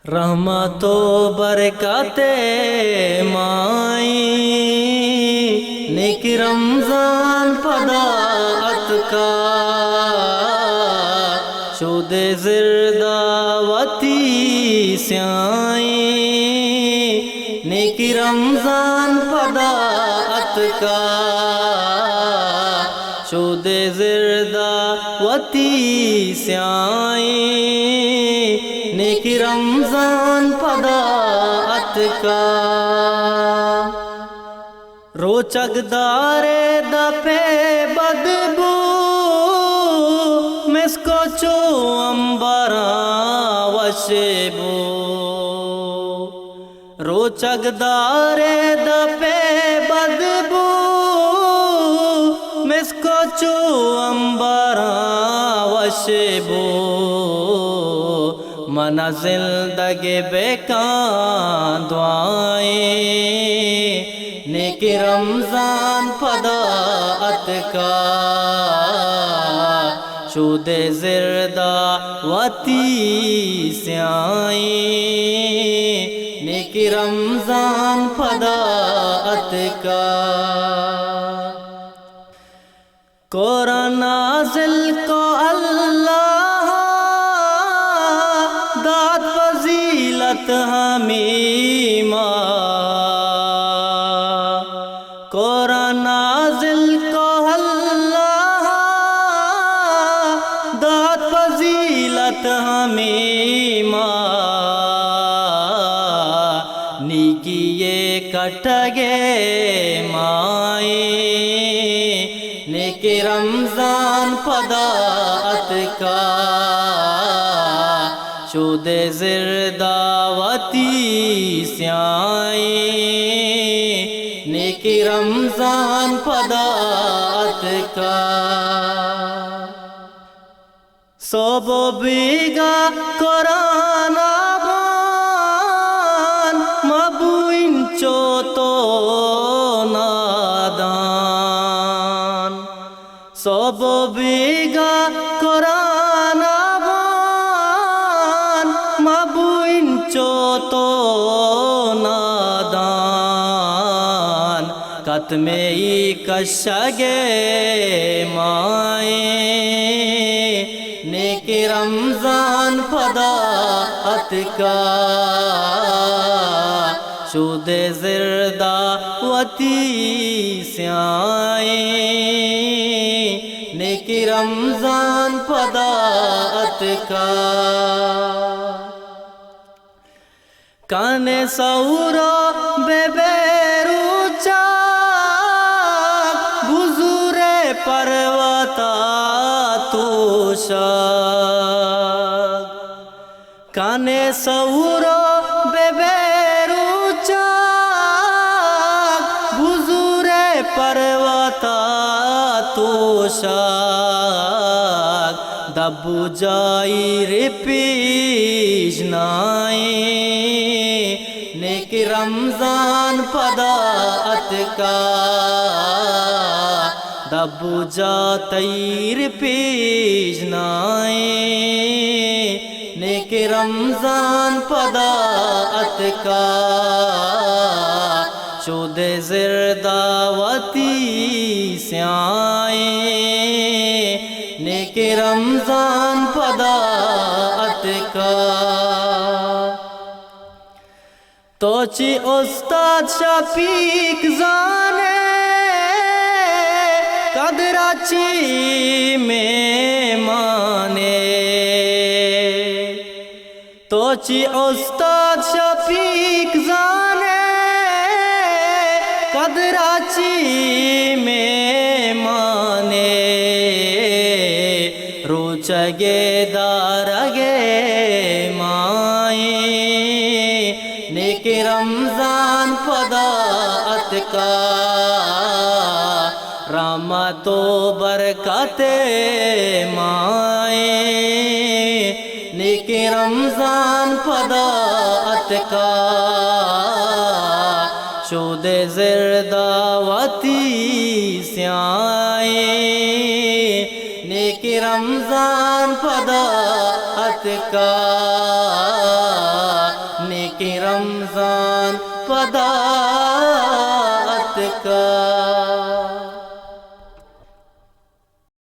رحمت و برکات مائی نیک رمضان پداعت کا شود زرداوتی سیائی نیک رمضان پداعت کا شود زرداوتی سیائی نیک رمضان پداعت کا روچک دارے دپے بدبو مسکو چو امبراں وشبو روچک دارے دپے بدبو مسکو چو امبراں وشبو منزل دگے بیکان دعائیں نیک رمضان پداعت کا شود زرداوتی سیائی نیک رمضان پداعت کا قرآن نازل کو اللہ داد فضیلت حمیمہ قرآن نازل کو اللہ داد فضیلت حمیمہ نیکیے کٹگے مائیں نیک رمضان پداعت کا شود زرداوتی سیائی نیک رمضان پداعت کا صوب و بیگا قرآن آبان مبوئن چوتو نادان صوب و بیگا قرآن آبان مبوئن چوتو نادان کتمئی کشگے مائیں نیک رمضان پداعت کا شود زرداوتی سیائی نیک رمضان پداعت کا کانے سورو بے بیروچا بزور پرواتا توشا کانے سورو بے بیروچا بزور پرواتا توشا دبو جائی رپیش نائی نیک رمضان پداعت کا دبو جا تیر پیش نائی نیک رمضان پداعت کا شود زرداوتی سیائی نیک رمضان پداعت کا توچی استاد شفیق زانے قدراچی میں مانے توچی استاد شفیق زانے قدراچی میں مانے روچگے دارگے مائیں نیک رمضان پداعت کا رحمت و برکات مائیں نیک رمضان پداعت کا شود زرداوتی سیائی نیک رمضان پداعت کا نیک رمضان پداعت کا